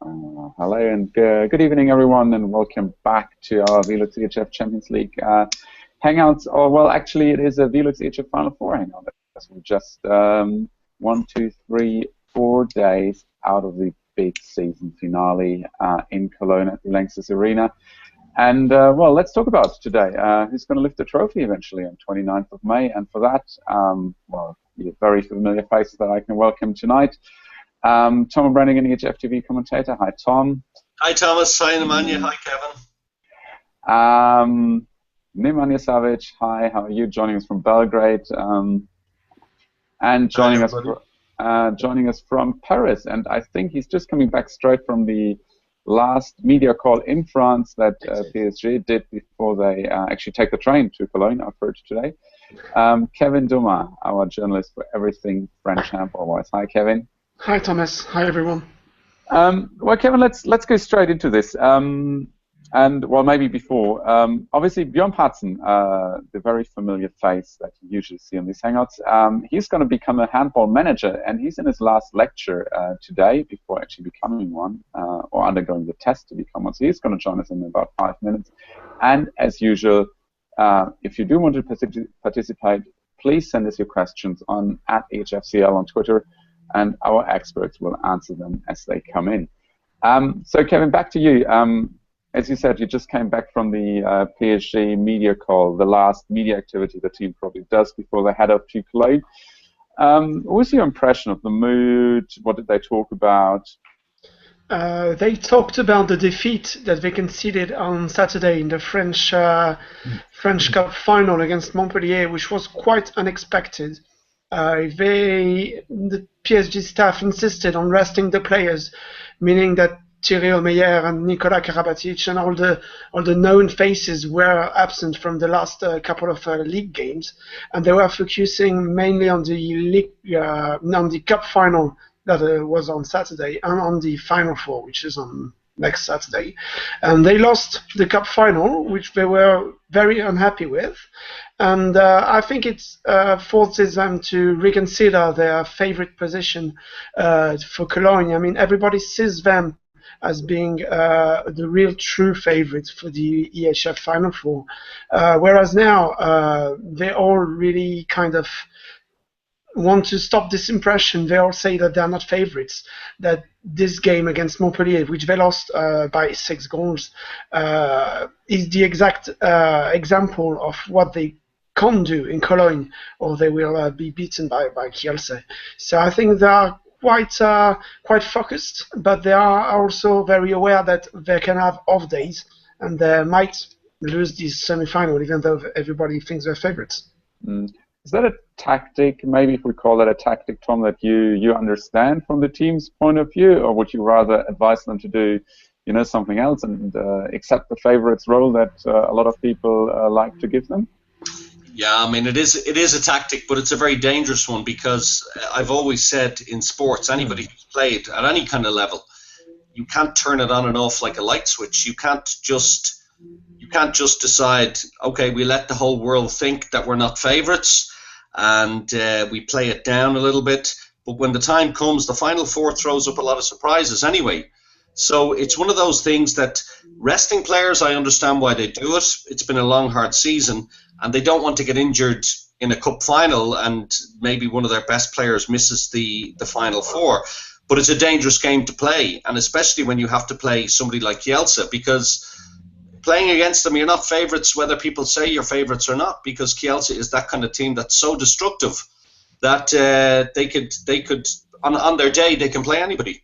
Hello and good evening, everyone, and welcome back to our VELUX EHF Champions League Hangouts. Or, well, actually, it is a VELUX EHF Final Four Hangout. We're just 1, 2, 3, 4 days out of the big season finale in Cologne at the Lanxess Arena. And, well, let's talk about today. Who's going to lift the trophy eventually on 29th of May? And for that, well, a very familiar faces that I can welcome tonight. Tom Brannigan, EHF TV commentator. Hi, Tom. Hi, Thomas. Hi, Nemanja. Hi, Kevin. Nemanja Savic. Hi, how are you? Joining us from Belgrade. And joining us from Paris. And I think he's just coming back straight from the last media call in France that PSG did before they actually take the train to Cologne, I've heard today. Kevin Domas, our journalist for everything French handball-wise. Hi, Kevin. Hi, Thomas. Hi, everyone. Well, Kevin, let's go straight into this. And, well, maybe before, obviously, Björn Pazen, the very familiar face that you usually see on these Hangouts, he's going to become a handball manager, and he's in his last lecture today before actually becoming one, or undergoing the test to become one. So he's going to join us in about 5 minutes. And, as usual, if you do want to participate, please send us your questions on @EHFCL on Twitter, and our experts will answer them as they come in. So, Kevin, back to you. As you said, you just came back from the PSG media call, the last media activity the team probably does before they head up to Cologne. What was your impression of the mood? What did they talk about? They talked about the defeat that they conceded on Saturday in the French Cup final against Montpellier, which was quite unexpected. The PSG staff insisted on resting the players, meaning that Thierry Omeyer and Nikola Karabatic and all the known faces were absent from the last couple of league games, and they were focusing mainly on the cup final that was on Saturday and on the Final Four, which is on next Saturday. And they lost the cup final, which they were very unhappy with. And I think it forces them to reconsider their favorite position for Cologne. I mean, everybody sees them as being the real true favorites for the EHF Final Four. Whereas now, they all really kind of want to stop this impression. They all say that they're not favorites, that this game against Montpellier, which they lost by 6 goals, is the exact example of what they can't do in Cologne, or they will be beaten by Kielce. So I think they are quite focused, but they are also very aware that they can have off days, and they might lose this semi-final, even though everybody thinks they're favorites. Is that a tactic, maybe if we call that a tactic, Tom, that you understand from the team's point of view, or would you rather advise them to do, something else and accept the favorites role that a lot of people like to give them? Yeah, I mean, it is a tactic, but it's a very dangerous one, because I've always said in sports, anybody who's played at any kind of level, you can't turn it on and off like a light switch. You can't just decide, okay, we let the whole world think that we're not favourites, and we play it down a little bit. But when the time comes, the Final Four throws up a lot of surprises anyway. So it's one of those things that resting players, I understand why they do it. It's been a long, hard season, and they don't want to get injured in a cup final, and maybe one of their best players misses the Final Four. But it's a dangerous game to play, and especially when you have to play somebody like Kielce, because playing against them, you're not favourites whether people say you're favourites or not, because Kielce is that kind of team that's so destructive that they could on their day, they can play anybody.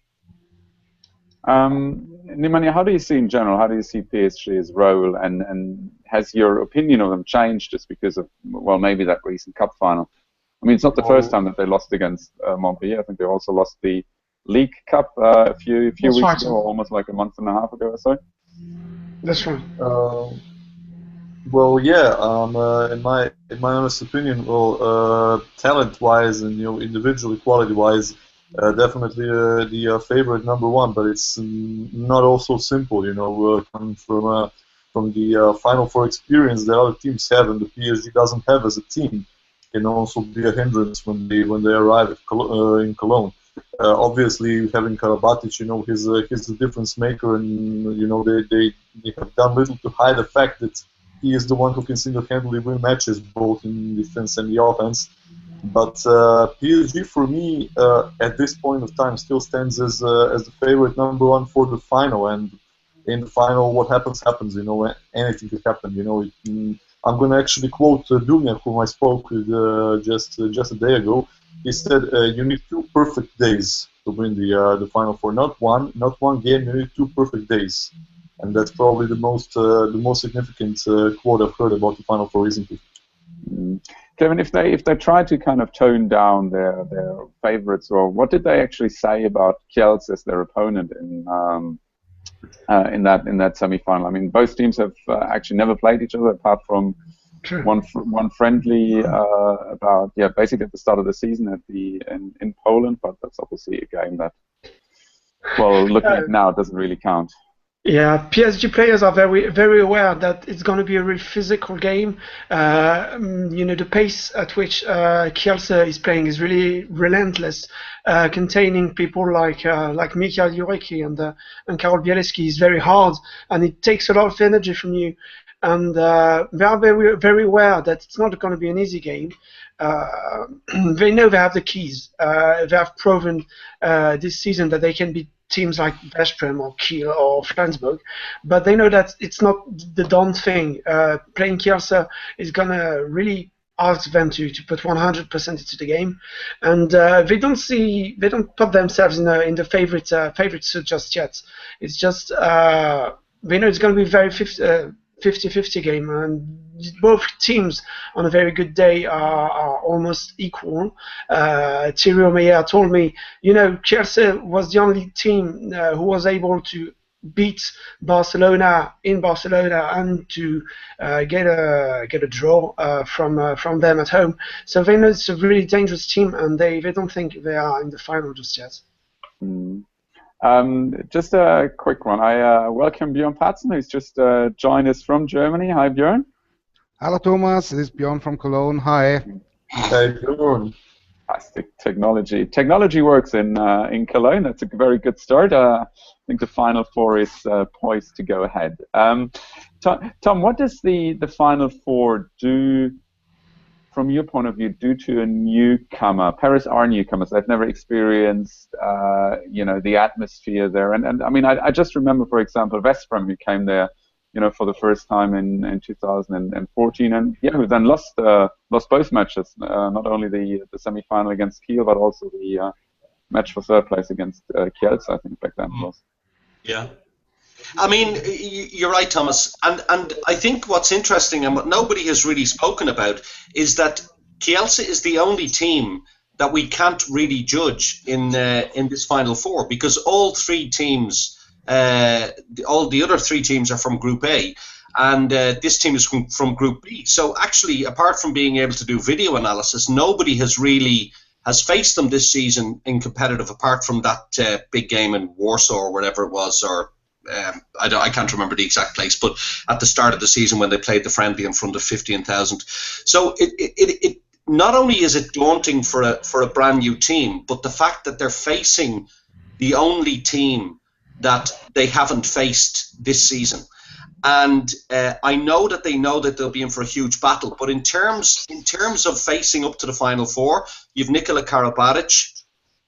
Nemanja, how do you see in general, how do you see PSG's role, and has your opinion of them changed just because of, well, maybe that recent cup final? I mean, it's not the first time that they lost against Montpellier. I think they also lost the League Cup a few weeks ago, almost like a month and a half ago or so. That's right. Well, yeah. In my honest opinion, well, talent-wise and individual quality-wise, definitely the favorite number one. But it's not also simple. Coming from the Final Four experience that other teams have and the PSG doesn't have as a team, can also be a hindrance when they arrive in Cologne. Obviously, having Karabatic, he's a difference maker, and they have done little to hide the fact that he is the one who can single-handedly win matches, both in defense and the offense. But PSG, for me, at this point of time, still stands as the favorite number one for the final. And in the final, what happens, happens. Anything could happen. I'm going to actually quote Dunya, whom I spoke with just a day ago. He said, "You need 2 perfect days to win the Final Four. Not one game. You need 2 perfect days." And that's probably the most significant quote I've heard about the Final Four recently. Kevin, if they try to kind of tone down their favorites, or what did they actually say about Kielce as their opponent in that semi-final? I mean, both teams have actually never played each other apart from one friendly about basically at the start of the season in Poland, but that's obviously a game that, well, looking at now, it doesn't really count. Yeah, PSG players are very, very aware that it's going to be a really physical game. The pace at which Kielce is playing is really relentless. Containing people like Michael Jurecki and Karol Bielski is very hard, and it takes a lot of energy from you. And they are very, very aware that it's not going to be an easy game. They know they have the keys. They have proven this season that they can beat teams like Veszprem or Kiel or Flensburg, but they know that it's not the done thing. Playing Kielce is going to really ask them to put 100% into the game, and they don't put themselves in the favorite suit just yet. It's just they know it's going to be very 50-50 game, and both teams on a very good day are almost equal. Thierry Omeyer told me, Kielce was the only team who was able to beat Barcelona in Barcelona and to get a draw from them at home. So they know it's a really dangerous team, and they don't think they are in the final just yet. Just a quick one. I welcome Björn Pazen, who's just joined us from Germany. Hi, Björn. Hello, Thomas. This is Björn from Cologne. Hi. Hey, Björn. Fantastic technology. Technology works in Cologne. That's a very good start. I think the Final Four is poised to go ahead. Tom, what does the Final Four do, from your point of view, due to a newcomer? Paris are newcomers. They've never experienced, the atmosphere there. And I mean, I just remember, for example, Veszprem, who came there, for the first time in 2014, and who then lost both matches, not only the semi-final against Kiel, but also the match for third place against Kielce, I think back then was. Yeah. I mean, you're right, Thomas. And I think what's interesting and what nobody has really spoken about is that Kielce is the only team that we can't really judge in this Final Four, because all 3 teams, all the other 3 teams are from Group A, and this team is from Group B. So actually, apart from being able to do video analysis, nobody has faced them this season in competitive, apart from that big game in Warsaw or whatever it was, or I can't remember the exact place, but at the start of the season when they played the friendly in front of 15,000. So it not only is it daunting for a brand new team, but the fact that they're facing the only team that they haven't faced this season. And I know that they know that they'll be in for a huge battle, but in terms of facing up to the Final Four, you've Nikola Karabatic,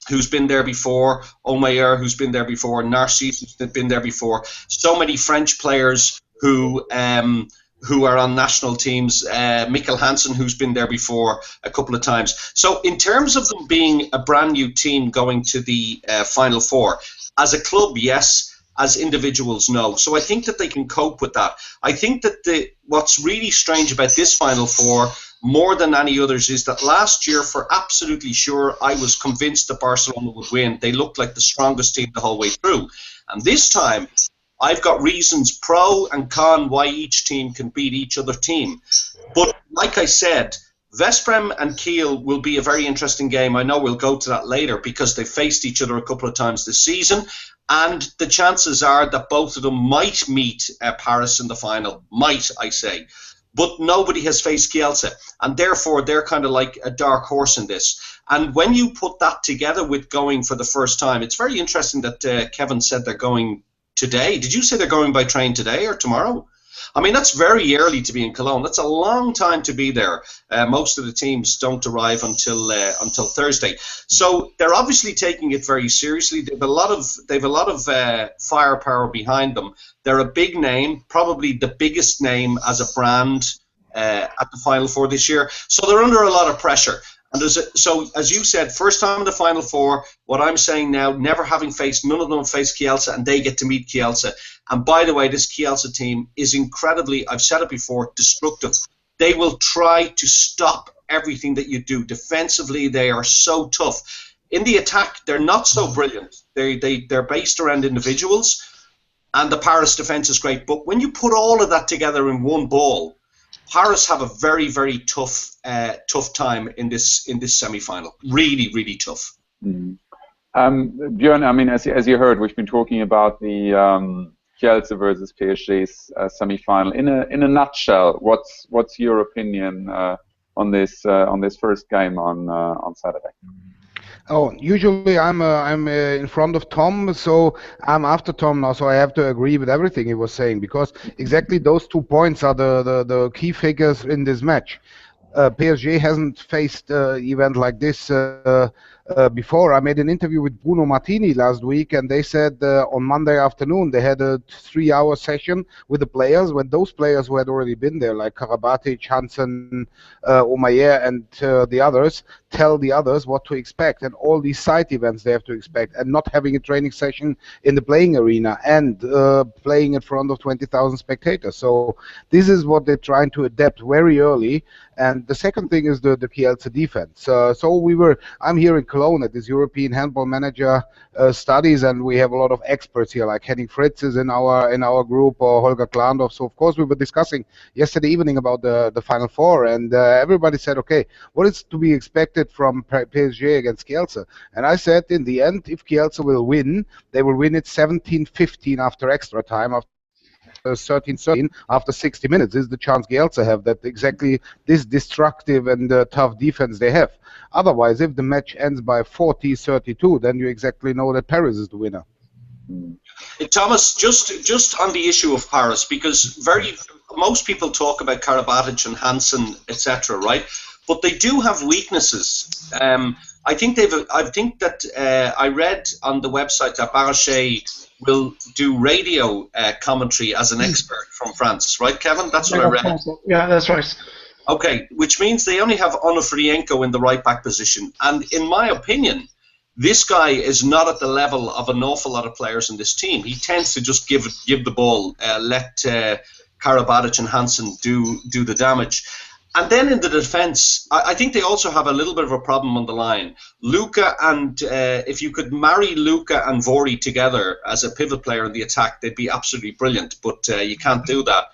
who's been there before, Omeyer, who's been there before, Narcisse, who's been there before, so many French players who are on national teams, Mikkel Hansen, who's been there before a couple of times. So in terms of them being a brand new team going to the Final Four, as a club, yes. As individuals, no. So I think that they can cope with that. I think that what's really strange about this Final Four, more than any others, is that last year, for absolutely sure, I was convinced that Barcelona would win. They looked like the strongest team the whole way through. And this time, I've got reasons pro and con why each team can beat each other team. But like I said, Veszprem and Kiel will be a very interesting game. I know we'll go to that later because they faced each other a couple of times this season. And the chances are that both of them might meet Paris in the final. Might, I say. but nobody has faced Kielce, and therefore they're kind of like a dark horse in this. And when you put that together with going for the first time, it's very interesting that Kevin said they're going today. Did you say they're going by train today or tomorrow? I mean, that's very early to be in Cologne. That's a long time to be there. Most of the teams don't arrive until Thursday. So they're obviously taking it very seriously. They've a lot of firepower behind them. They're a big name, probably the biggest name as a brand at the Final Four this year. So they're under a lot of pressure. And so, as you said, first time in the Final Four. What I'm saying now, never having faced, none of them have faced Kielce, and they get to meet Kielce. And by the way, this Kielce team is incredibly, I've said it before, destructive. They will try to stop everything that you do. Defensively, they are so tough. In the attack, they're not so brilliant. They're based around individuals, and the Paris defense is great. But when you put all of that together in one ball, Paris have a very, very tough time in this semi-final. Really, really tough. Mm. Björn, I mean, as you heard, we've been talking about the Kielce versus PSG's semi-final. In a nutshell, what's your opinion on this first game on Saturday? Oh, usually I'm in front of Tom, so I'm after Tom now, so I have to agree with everything he was saying, because exactly those 2 points are the key figures in this match. PSG hasn't faced an event like this before. I made an interview with Bruno Martini last week, and they said on Monday afternoon they had a 3-hour session with the players, when those players who had already been there, like Karabatic, Hansen, Omayer, and the others, tell the others what to expect, and all these side events they have to expect, and not having a training session in the playing arena, and playing in front of 20,000 spectators. So this is what they're trying to adapt very early. And the second thing is the Kielce defense. So I'm here in Cologne at this European Handball Manager studies, and we have a lot of experts here, like Henning Fritz is in our group, or Holger Klandorf. So of course we were discussing yesterday evening about the Final Four, and everybody said, okay, what is to be expected from PSG against Kielce? And I said, in the end, if Kielce will win, they will win it 17-15 after extra time, after 13-13 after 60 minutes. This is the chance Kielce have, that exactly this destructive and tough defense they have. Otherwise, if the match ends by 40-32, then you exactly know that Paris is the winner. Thomas, just on the issue of Paris, because most people talk about Karabatic and Hansen, etc., right? But they do have weaknesses. I think that I read on the website that Barrachet will do radio commentary as an expert from France, right, Kevin? That's what I read. Yeah, that's right. Okay, which means they only have Onofrienko in the right-back position. And in my opinion, this guy is not at the level of an awful lot of players in this team. He tends to just give the ball, let Karabatic and Hansen do the damage. And then in the defence, I think they also have a little bit of a problem on the line. Luka and if you could marry Luka and Vori together as a pivot player in the attack, they'd be absolutely brilliant. But you can't do that.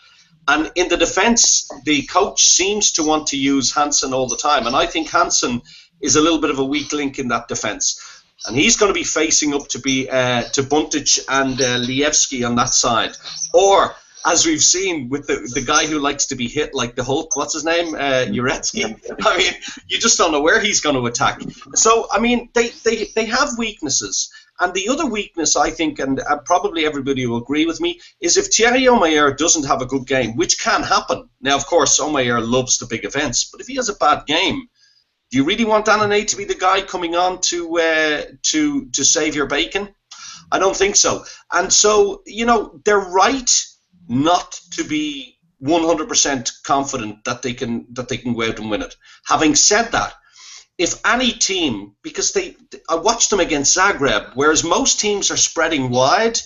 And in the defence, the coach seems to want to use Hansen all the time. And I think Hansen is a little bit of a weak link in that defence. And he's going to be facing up to Buntic and Lievski on that side. Or, as we've seen with the guy who likes to be hit like the Hulk, what's his name? Uretsky. I mean, you just don't know where he's going to attack. So, I mean, they have weaknesses. And the other weakness, I think, and probably everybody will agree with me, is if Thierry Omeyer doesn't have a good game, which can happen. Now, of course, Omeyer loves the big events, but if he has a bad game, do you really want Annane to be the guy coming on to save your bacon? I don't think so. And so, you know, they're right not to be 100% confident that they can go out and win it. Having said that, if any team, because I watched them against Zagreb, whereas most teams are spreading wide,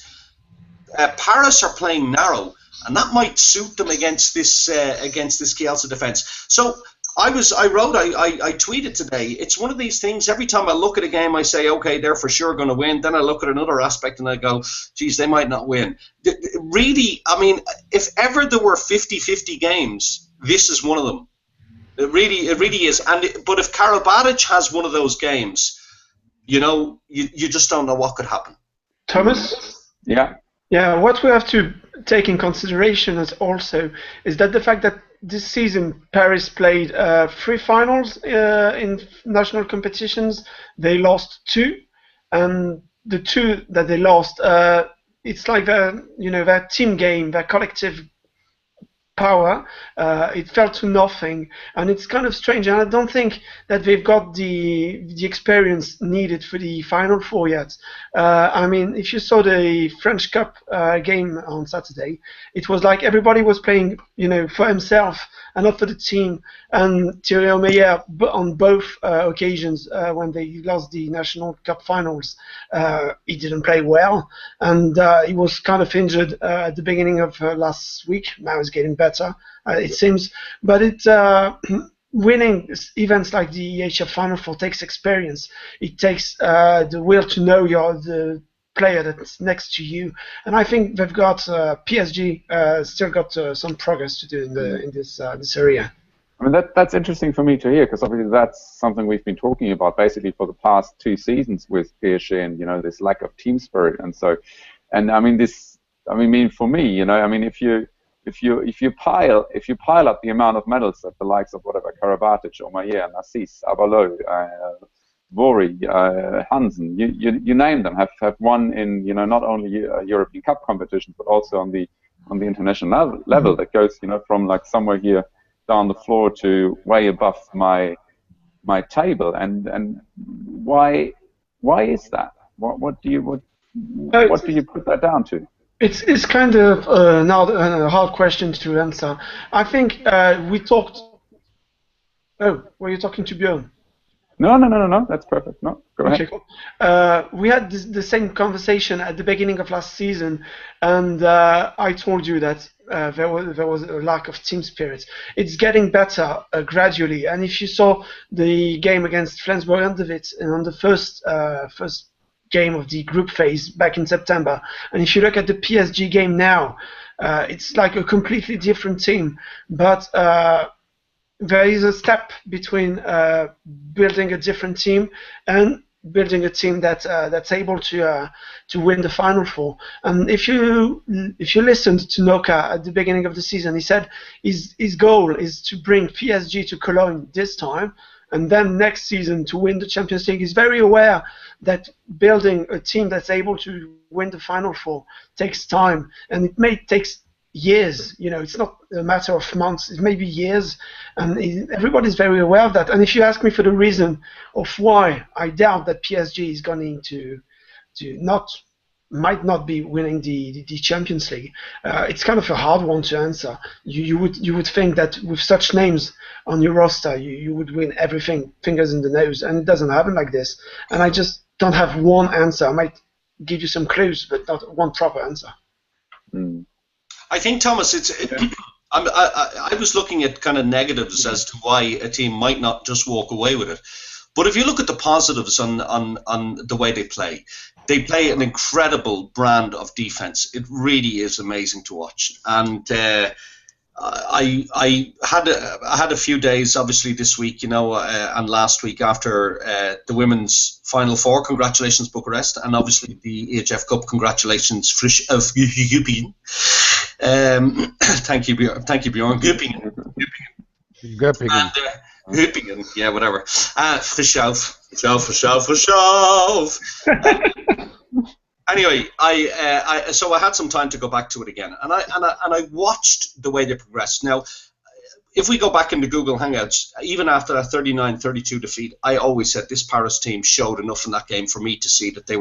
Paris are playing narrow, and that might suit them against this Kielce defense. So I tweeted today, it's one of these things, every time I look at a game I say, okay, they're for sure going to win, then I look at another aspect and I go, geez, they might not win. Really, I mean, if ever there were 50-50 games, this is one of them. It really is. But if Karabatic has one of those games, you know, you just don't know what could happen. Thomas? Yeah. Yeah, what we have to take in consideration is that the fact that this season Paris played 3 finals in national competitions. They lost 2, and the 2 that they lost, it's like their team game, their collective power, it fell to nothing, and it's kind of strange, and I don't think that they've got the experience needed for the Final Four yet. I mean, if you saw the French Cup game on Saturday, it was like everybody was playing, for himself and not for the team. And Thierry Omeyer, on both occasions when they lost the National Cup finals, he didn't play well, and he was kind of injured at the beginning of last week. Now he's getting better, it seems. But winning events like the EHF Final Four takes experience. It takes the will to know the player that's next to you, and I think they've got PSG still got some progress to do in this area. I mean, that's interesting for me to hear, because obviously that's something we've been talking about basically for the past 2 seasons with PSG, and this lack of team spirit, and so, and I mean for me, I mean if you pile up the amount of medals that the likes of whatever Karabatic, Omeyer, Nassis, Abalo, Vori, Hansen, you name them, have won in not only European Cup competitions but also on the international level that goes from like somewhere here down the floor to way above my table, and why is that? What do you put that down to? It's kind of now a hard question to answer. I think we talked. Oh, were you talking to Björn? No, that's perfect. No, go ahead. Okay, cool. We had the same conversation at the beginning of last season, and I told you that there was a lack of team spirit. It's getting better gradually, and if you saw the game against Flensburg-Handewitt on the first game of the group phase back in September, and if you look at the PSG game now, it's like a completely different team, but there is a step between building a different team and building a team that's able to win the Final Four. And if you listened to Noka at the beginning of the season, he said his goal is to bring PSG to Cologne this time, and then next season to win the Champions League. He's very aware that building a team that's able to win the Final Four takes time, and it may take years. It's not a matter of months, it may be years, and everybody's very aware of that. And if you ask me for the reason of why I doubt that PSG is going to might not be winning the Champions League, it's kind of a hard one to answer. You would think that with such names on your roster, you would win everything, fingers in the nose, and it doesn't happen like this. And I just don't have one answer. I might give you some clues, but not one proper answer. I think, Thomas, I was looking at kind of negatives as to why a team might not just walk away with it. But if you look at the positives on the way they play an incredible brand of defense. It really is amazing to watch. And I had a few days, obviously, this week, and last week after the women's Final Four. Congratulations, Bucharest, and obviously the EHF Cup. Congratulations, Frisch of Göppingen. Thank you, Björn. Göppingen. Göppingen, yeah, whatever. Frisch auf. Anyway, so I had some time to go back to it again, and I watched the way they progressed. Now, if we go back into Google Hangouts, even after that 39-32 defeat, I always said this Paris team showed enough in that game for me to see that they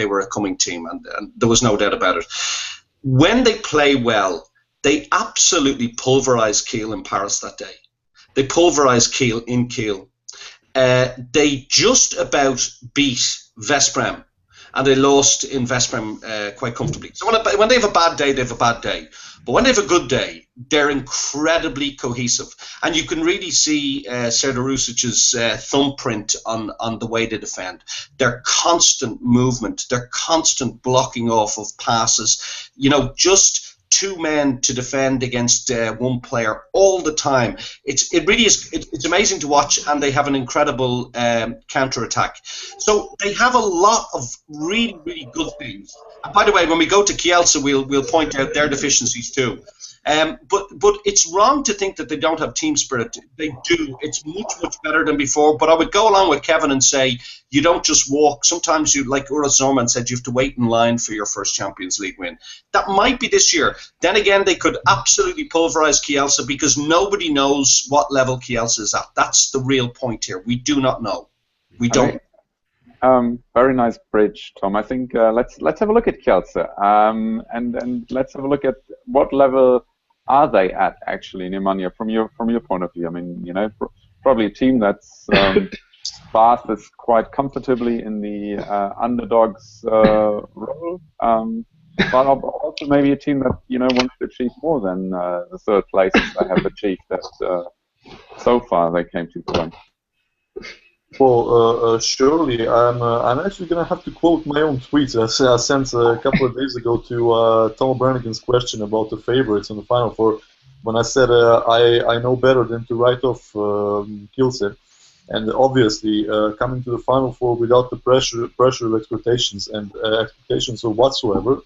were a coming team, and there was no doubt about it. When they play well, they absolutely pulverized Kiel in Paris that day. They pulverized Kiel in Kiel. They just about beat Veszprém, and they lost in Veszprém quite comfortably. So when they have a bad day, they have a bad day. But when they have a good day, they're incredibly cohesive. And you can really see Serdar Rusic's thumbprint on the way they defend. Their constant movement, their constant blocking off of passes, just two men to defend against one player all the time. It really is. It's amazing to watch, and they have an incredible counter-attack. So they have a lot of really, really good things. And by the way, when we go to Kielce, we'll point out their deficiencies too. But it's wrong to think that they don't have team spirit. They do. It's much better than before. But I would go along with Kevin and say you don't just walk. Sometimes you, like Uros Norman said, you have to wait in line for your first Champions League win. That might be this year. Then again, they could absolutely pulverize Kielce because nobody knows what level Kielce is at. That's the real point here. We do not know. We don't. Very nice bridge, Tom. I think let's have a look at Kielce, and let's have a look at what level are they at actually, Nemanja, from your point of view. I mean, probably a team that's fast, that's quite comfortably in the underdogs role, but also maybe a team that wants to achieve more than the third place they have achieved that so far they came to the end. Well, surely I'm actually going to have to quote my own tweet I sent a couple of days ago to Tom Brannigan's question about the favorites in the Final Four, when I said I know better than to write off Kielce, and obviously coming to the Final Four without the pressure of expectations or whatsoever,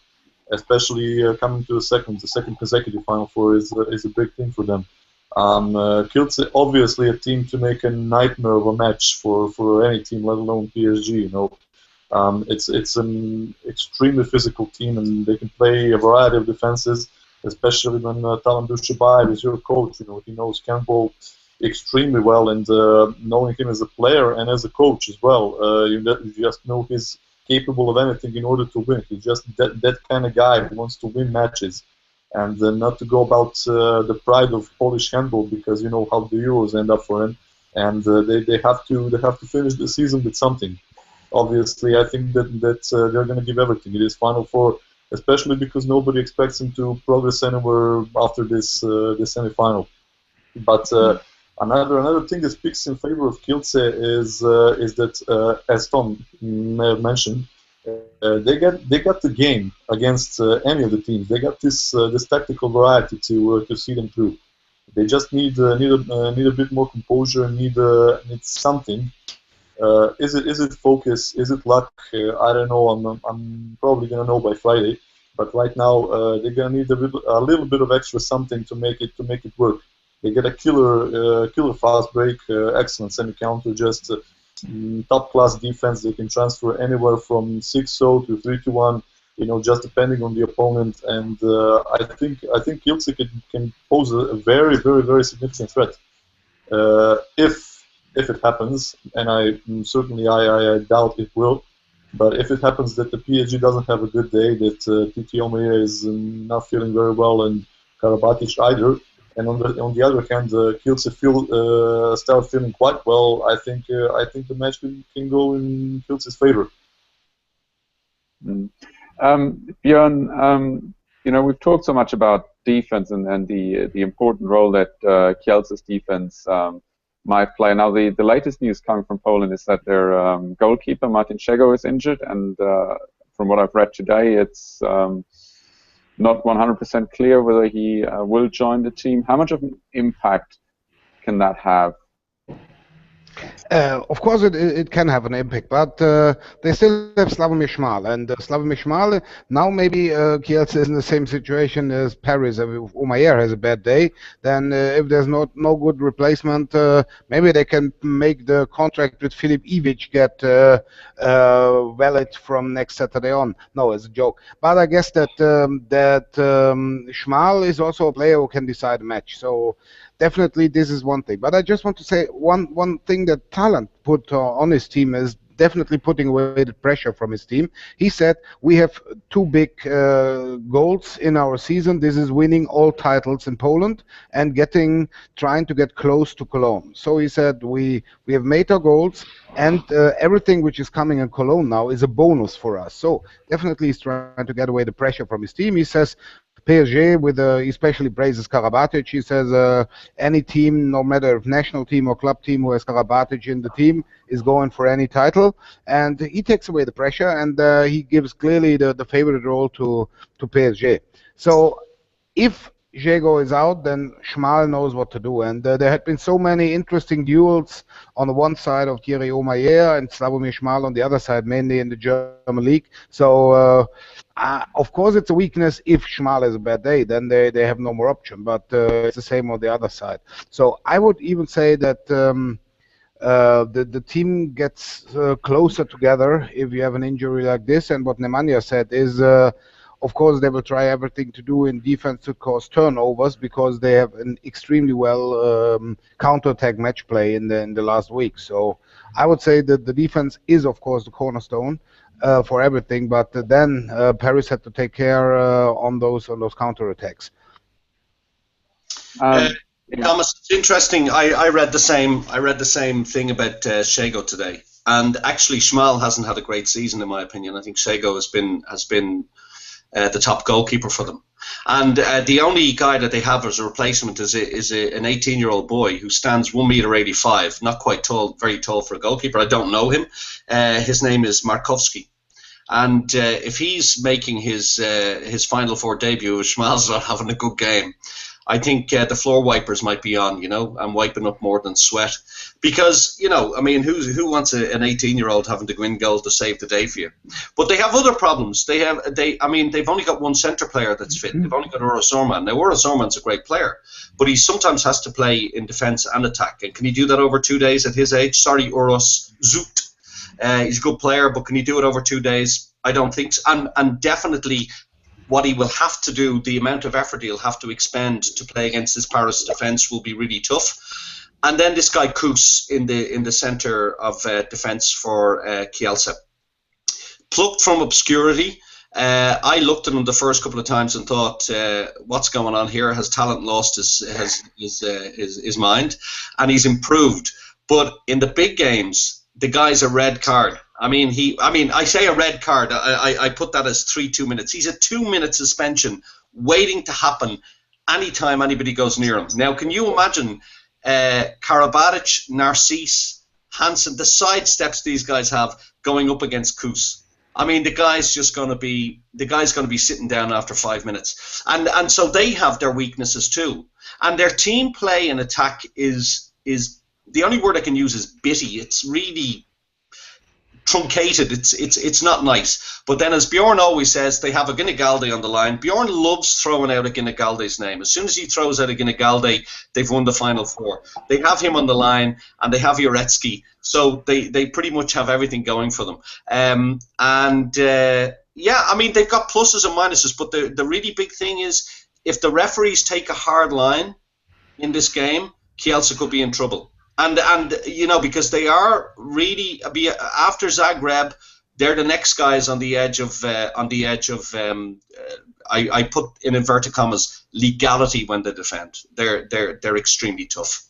especially coming to the second consecutive Final Four is a big thing for them. Kielce, obviously a team to make a nightmare of a match for any team, let alone PSG. It's an extremely physical team, and they can play a variety of defenses, especially when Talan Dushabayev is your coach. He knows Handball extremely well, and knowing him as a player and as a coach as well, you just know he's capable of anything in order to win. He's just that kind of guy who wants to win matches. And not to go about the pride of Polish handball, because you know how the Euros end up for him, and they have to finish the season with something. Obviously, I think that they're going to give everything. It is Final Four, especially because nobody expects him to progress anywhere after this semi-final. But another thing that speaks in favor of Kielce is that as Tom may have mentioned, they got the game against any of the teams. They got this tactical variety to see them through. They just need a bit more composure. Need something. Is it focus? Is it luck? I don't know. I'm probably gonna know by Friday. But right now they're gonna need a little bit of extra something to make it work. They get a killer fast break, excellent semi-counter, just top class defense. They can transfer anywhere from 6-0 to 3-1, just depending on the opponent. And I think Kielce can pose a very, very, very significant threat if it happens. And I doubt it will. But if it happens that the PSG doesn't have a good day, that Titi Omeyer is not feeling very well, and Karabatic either, and on the other hand, Kielce start feeling quite well, I think the match can go in Kielce's favor. Björn, we've talked so much about defense and the important role that Kielce's defense might play. Now, the latest news coming from Poland is that their goalkeeper Martin Szego is injured, and from what I've read today, it's not 100% clear whether he will join the team. How much of an impact can that have? Of course, it can have an impact, but they still have Slavomir Šmal, and Slavomir Šmal, now maybe Kielce is in the same situation as Paris. If Omeyer has a bad day, then if there's no good replacement, maybe they can make the contract with Filip Ivic get valid from next Saturday on. No, it's a joke. But I guess that Šmal is also a player who can decide a match. So definitely this is one thing. But I just want to say one thing that Talent put on his team is definitely putting away the pressure from his team. He said, we have two big goals in our season. This is winning all titles in Poland and trying to get close to Cologne. So he said, we have made our goals, and everything which is coming in Cologne now is a bonus for us. So definitely he's trying to get away the pressure from his team. He says, PSG, with especially praises Karabatic. He says any team, no matter if national team or club team, who has Karabatic in the team is going for any title, and he takes away the pressure, and he gives clearly the favorite role to PSG. So if Diego is out, then Schmal knows what to do. And there had been so many interesting duels on the one side of Thierry Omeyer and Slavomir Schmal on the other side, mainly in the German league. So, of course, it's a weakness if Schmal has a bad day, then they have no more option. But it's the same on the other side. So I would even say that the team gets closer together if you have an injury like this. And what Nemanja said is, of course, they will try everything to do in defense to cause turnovers because they have an extremely well counter-attack match play in the last week. So I would say that the defense is, of course, the cornerstone for everything. But then Paris had to take care on those counter-attacks. Thomas, it's interesting. I read the same. I read the same thing about Diego today, and actually, Schmal hasn't had a great season, in my opinion. I think Diego has been the top goalkeeper for them, and the only guy that they have as a replacement is an 18-year-old boy who stands 1.85 m, not quite tall, very tall for a goalkeeper. I don't know him. His name is Markovsky. And if he's making his Final Four debut, if Schmal's not having a good game, I think the floor wipers might be on, and wiping up more than sweat. Because, I mean, who wants an 18-year-old having to go in goal to save the day for you? But they have other problems. They've only got one centre player that's fit. They've only got Uros Orman. Now, Uros Orman's a great player, but he sometimes has to play in defence and attack. And can he do that over 2 days at his age? Sorry, Uros Zut. He's a good player, but can he do it over 2 days? I don't think so. And definitely what he will have to do, the amount of effort he'll have to expend to play against this Paris defence will be really tough. And then this guy Kus in the centre of defence for Kielce. Plucked from obscurity. I looked at him the first couple of times and thought, what's going on here? Has talent lost his mind? And he's improved. But in the big games, the guy's a red card. I say a red card. I put that as 2 minutes. He's a 2-minute suspension waiting to happen anytime anybody goes near him. Now, can you imagine Karabatic, Narcisse, Hansen, the sidesteps these guys have going up against Kus? I mean, the guy's going to be sitting down after 5 minutes, and so they have their weaknesses too. And their team play and attack is the only word I can use is bitty. It's really truncated. It's not nice. But then, as Bjorn always says, they have a Ginigaldi on the line. Bjorn loves throwing out a Ginigaldi's name. As soon as he throws out a Ginigaldi, they've won the Final Four. They have him on the line, and they have Uretsky. So they pretty much have everything going for them. Yeah, I mean, they've got pluses and minuses, but the really big thing is if the referees take a hard line in this game, Kielce could be in trouble. And because they are really after Zagreb, they're the next guys on the edge of I put in inverted commas legality when they defend. They're extremely tough.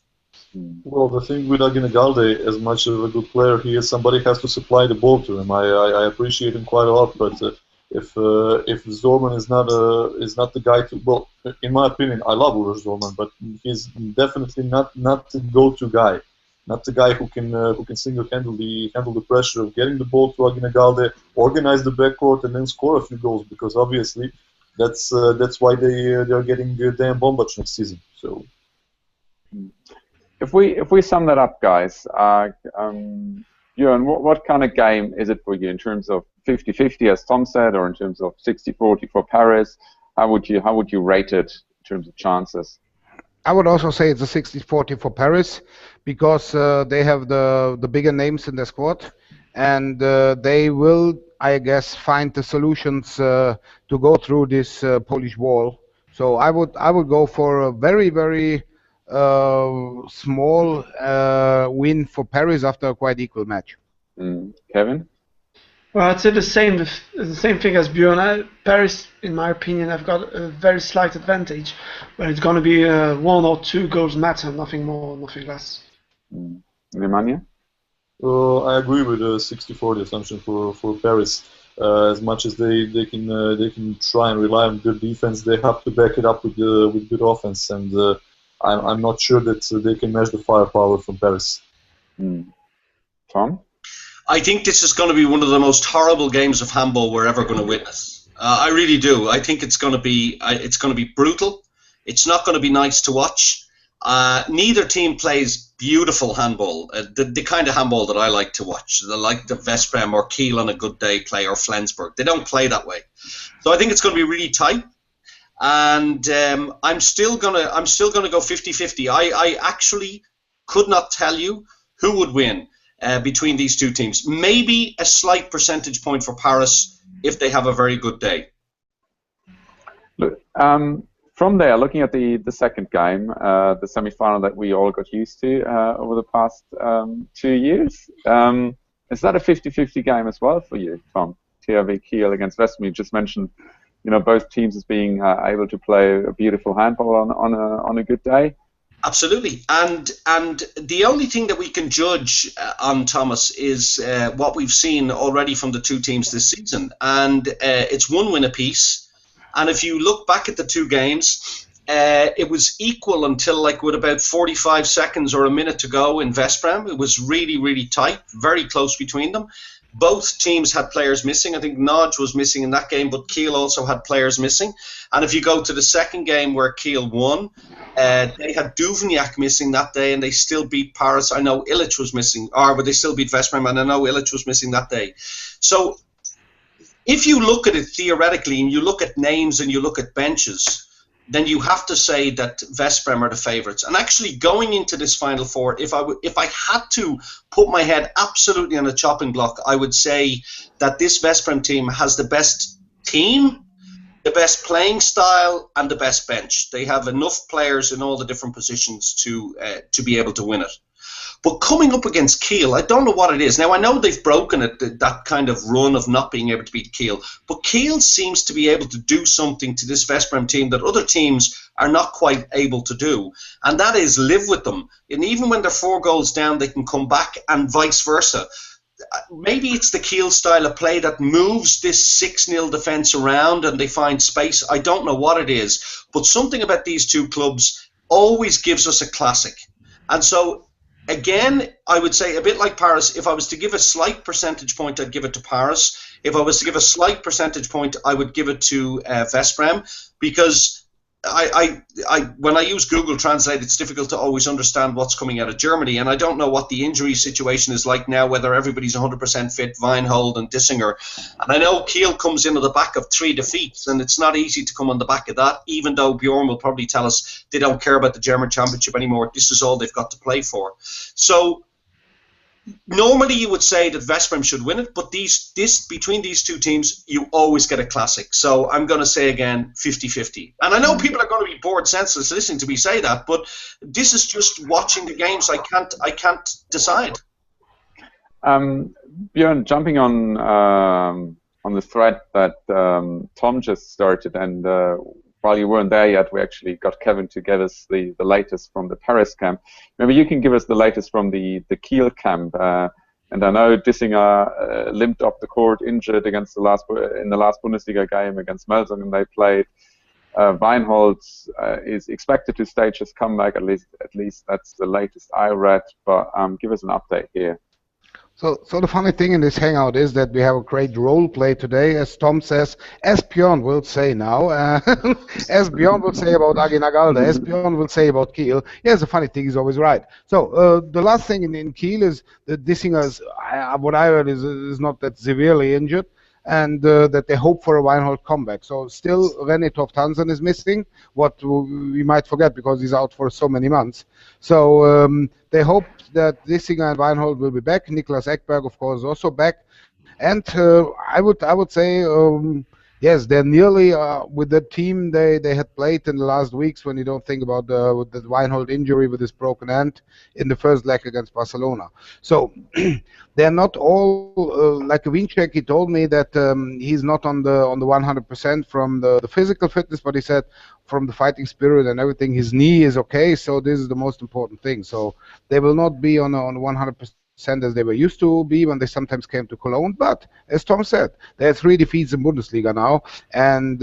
Well, the thing with Ginigaldi, as much of a good player he is, somebody has to supply the ball to him. I appreciate him quite a lot, but if Zorman is not the guy to, well, in my opinion, I love Uros Zorman, but he's definitely not the go-to guy, not the guy who can single-handedly handle the pressure of getting the ball to Ginigaldi, organize the backcourt, and then score a few goals. Because obviously, that's why they're getting Dan Bombac next season. So, if we sum that up, guys, Björn, what kind of game is it for you in terms of 50-50, as Tom said, or in terms of 60-40 for Paris? How would you rate it in terms of chances? I would also say it's a 60-40 for Paris because they have the bigger names in their squad, and they will, I guess, find the solutions to go through this Polish wall. So I would go for a very, very small win for Paris after a quite equal match. Kevin? Well, I'd say the same thing as Björn. Paris, in my opinion, have got a very slight advantage, but it's going to be 1 or 2 goals matter, nothing more, nothing less. Nemanja? I agree with the 60-40 assumption for Paris. As much as they can try and rely on good defense, they have to back it up with good offense, and I'm not sure that they can match the firepower from Paris. Tom? I think this is going to be one of the most horrible games of handball we're ever going to witness. I really do. I think it's going to be brutal. It's not going to be nice to watch. Neither team plays beautiful handball, the kind of handball that I like to watch, like the Veszprém or Kiel on a good day play, or Flensburg. They don't play that way. So I think it's going to be really tight. And I'm still gonna go 50-50. I actually could not tell you who would win between these two teams. Maybe a slight percentage point for Paris if they have a very good day. Look, from there, looking at the second game, the semi-final that we all got used to over the past 2 years, is that a 50-50 game as well for you, Tom? THW Kiel against Veszprém. You just mentioned, both teams as being able to play a beautiful handball on a good day. Absolutely, and the only thing that we can judge on, Thomas, is what we've seen already from the two teams this season, and it's 1 win apiece. And if you look back at the two games, it was equal until with about 45 seconds or a minute to go in Veszprém. It was really, really tight, very close between them. Both teams had players missing. I think Nodge was missing in that game, but Kiel also had players missing. And if you go to the second game where Kiel won, they had Duvniak missing that day, and they still beat Paris. I know Illich was missing, but they still beat Veszprém, and I know Illich was missing that day. So if you look at it theoretically, and you look at names and you look at benches, then you have to say that Veszprém are the favourites. And actually, going into this Final Four, if I had to put my head absolutely on a chopping block, I would say that this Veszprém team has the best team, the best playing style, and the best bench. They have enough players in all the different positions to be able to win it. But coming up against Kiel, I don't know what it is. Now, I know they've broken it, that kind of run of not being able to beat Kiel, but Kiel seems to be able to do something to this Veszprém team that other teams are not quite able to do, and that is live with them. And even when they're 4 goals down, they can come back, and vice versa. Maybe it's the Kiel style of play that moves this 6-0 defence around and they find space. I don't know what it is, but something about these two clubs always gives us a classic. And so, again, I would say a bit like Paris, if I was to give a slight percentage point, I'd give it to Paris. If I was to give a slight percentage point, I would give it to Veszprém, because when I use Google Translate, it's difficult to always understand what's coming out of Germany, and I don't know what the injury situation is like now, whether everybody's 100% fit, Weinhold and Dissinger. And I know Kiel comes in on the back of 3 defeats, and it's not easy to come on the back of that, even though Björn will probably tell us they don't care about the German Championship anymore. This is all they've got to play for. So normally you would say that Veszprém should win it, but between these two teams, you always get a classic. So I'm going to say again 50-50. And I know people are going to be bored senseless listening to me say that, but this is just watching the games. I can't decide. Björn, jumping on the thread that Tom just started, and while you weren't there yet, we actually got Kevin to give us the latest from the Paris camp. Maybe you can give us the latest from the Kiel camp. And I know Dissinger limped off the court, injured in the last Bundesliga game against Melsungen, and they played. Weinhold is expected to stage his comeback. At least that's the latest I read. But give us an update here. So the funny thing in this hangout is that we have a great role play today, as Tom says, as Björn will say now, as Björn will say about Aginagalde, as Björn will say about Kiel. Yes, the funny thing is always right. So the last thing in Kiel is that Dissinger's, what I heard is not that severely injured, and that they hope for a Weinhold comeback. So still René Toft-Hansen is missing, what we might forget because he's out for so many months. So they hope that Dissinger and Weinhold will be back. Niklas Ekberg, of course, is also back. And I would say, yes, they're nearly with the team they had played in the last weeks, when you don't think about the Weinhold injury with his broken hand in the first leg against Barcelona. So they're not all like Winczek. He told me that he's not on the 100% from the physical fitness, but he said from the fighting spirit and everything, his knee is okay. So this is the most important thing. So they will not be on 100%. As they were used to be when they sometimes came to Cologne. But as Tom said, they have 3 defeats in Bundesliga now. And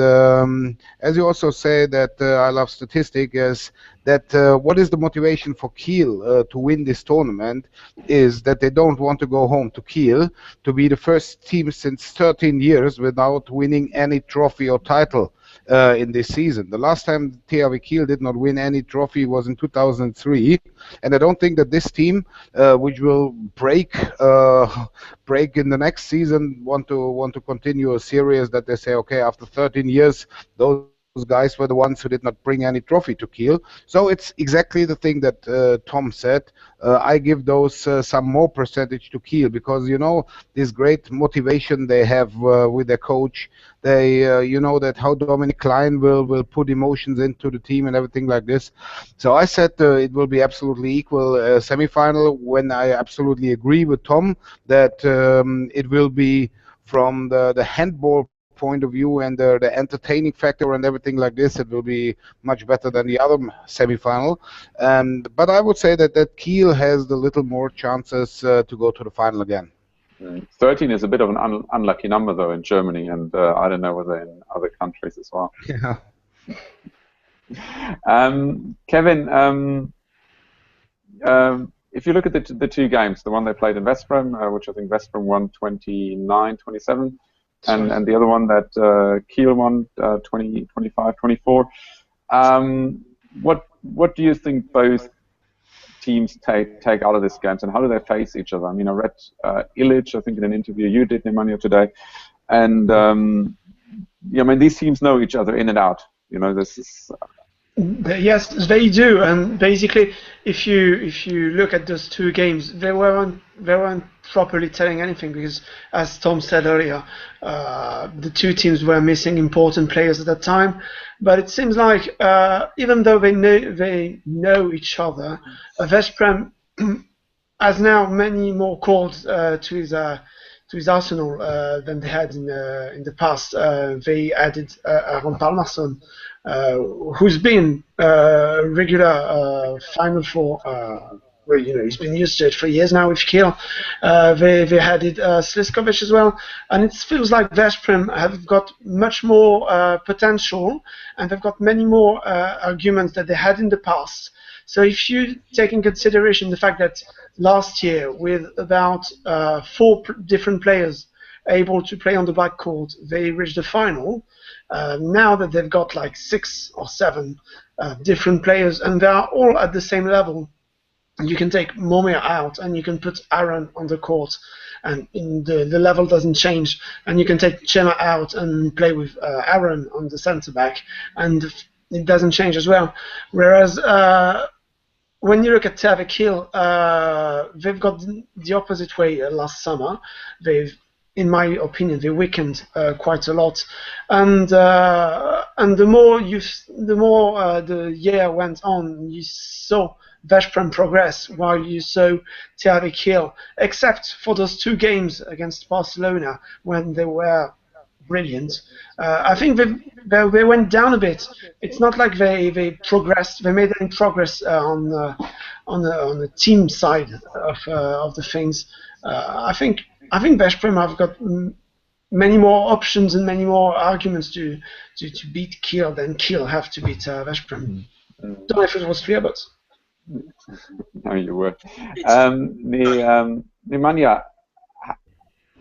as you also say that I love statistic, is that what is the motivation for Kiel to win this tournament is that they don't want to go home to Kiel to be the first team since 13 years without winning any trophy or title in this season. The last time THW Kiel did not win any trophy was in 2003, and I don't think that this team, which will break in the next season, want to continue a series that they say, okay, after 13 years, those guys were the ones who did not bring any trophy to Kiel. So it's exactly the thing that Tom said. I give those some more percentage to Kiel because, you know, this great motivation they have with their coach. They, you know, that how Dominic Klein will put emotions into the team and everything like this. So I said it will be absolutely equal semi-final, when I absolutely agree with Tom that it will be from the handball point of view and the entertaining factor and everything like this, it will be much better than the other semi-final. But I would say that Kiel has the little more chances to go to the final again. 13 is a bit of an unlucky number, though, in Germany, and I don't know whether in other countries as well. Yeah. Kevin, if you look at the two games, the one they played in Veszprém, which I think Veszprém won 29-27, and the other one that Kiel won 25-24. What do you think both teams take out of this games, and how do they face each other? I mean, I read Illich, I think, in an interview you did, Nemanja, today, and yeah, I mean, these teams know each other in and out. You know, this is. Yes, they do, and basically, if you look at those two games, they weren't properly telling anything because, as Tom said earlier, the two teams were missing important players at that time. But it seems like even though they know each other, Veszprém has now many more calls to his arsenal than they had in the past. They added Aaron Palmarsson, who's been regular FINAL4. Well, you know, he's been used to it for years now with Kiel. They added Sliskovic as well, and it feels like Veszprém have got much more potential, and they've got many more arguments that they had in the past. So if you take in consideration the fact that last year, with about 4 different players able to play on the backcourt, they reached the final. Now that they've got like 6 or 7 different players, and they are all at the same level, you can take Momir out and you can put Aaron on the court, and the level doesn't change. And you can take Chema out and play with Aaron on the centre back, and it doesn't change as well. Whereas when you look at THW Kiel, they've got the opposite way. Last summer, in my opinion, they weakened quite a lot, and the more the year went on, you saw Veszprém progress while you saw THW Kiel, except for those 2 games against Barcelona when they were brilliant. I think they went down a bit. It's not like they progressed. They made any progress on the team side of the things. I think Veszprém have got many more options and many more arguments to beat Kiel than Kiel have to beat Veszprém. Don't know if it was clear, but. No, you were. Nemanja,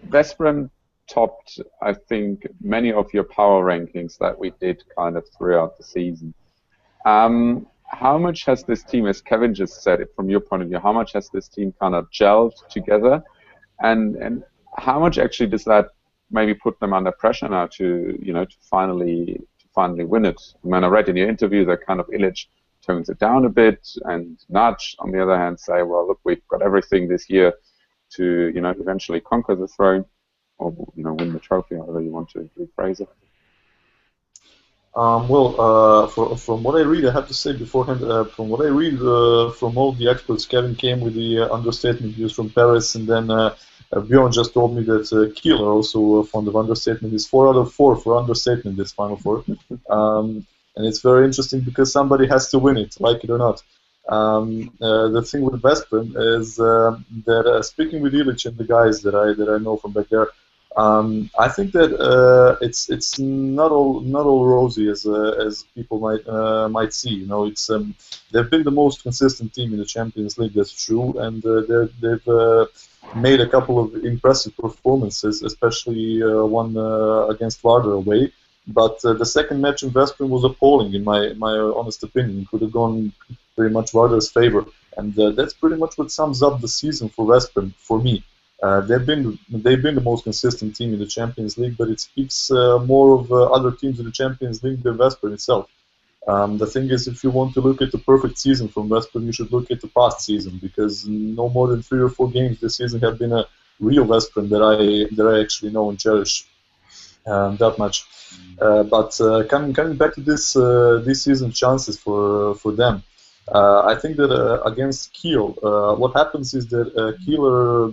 Veszprém topped, I think, many of your power rankings that we did kind of throughout the season. How much has this team, as Kevin just said it from your point of view, how much has this team kind of gelled together, and how much actually does that maybe put them under pressure now to finally win it? I mean, I read in your interview that kind of Illich tones it down a bit, and Nudge, on the other hand, say, well, look, we've got everything this year to, eventually conquer the throne, or, win the trophy, however you want to rephrase it. From what I read, I have to say beforehand, from what I read from all the experts, Kevin came with the understatement views from Paris, and then Björn just told me that Kiel are also fond of understatement. It's 4 out of 4 for understatement, this Final Four. And it's very interesting because somebody has to win it, like it or not. The thing with Veszprém is that speaking with Illich and the guys that I know from back there, I think that it's not all rosy as people might see. It's they've been the most consistent team in the Champions League, that's true, and they've made a couple of impressive performances, especially one against Vardar away. But the second match in Veszprém was appalling, in my honest opinion. It could have gone pretty much Varda's favor, and that's pretty much what sums up the season for Veszprém for me. They've been the most consistent team in the Champions League, but it speaks more of other teams in the Champions League than Veszprém itself. The thing is, if you want to look at the perfect season from Veszprém, you should look at the past season, because no more than 3 or 4 games this season have been a real Veszprém that I actually know and cherish that much. But coming back to this season's chances for them, I think that against Kiel, what happens is that Kiel are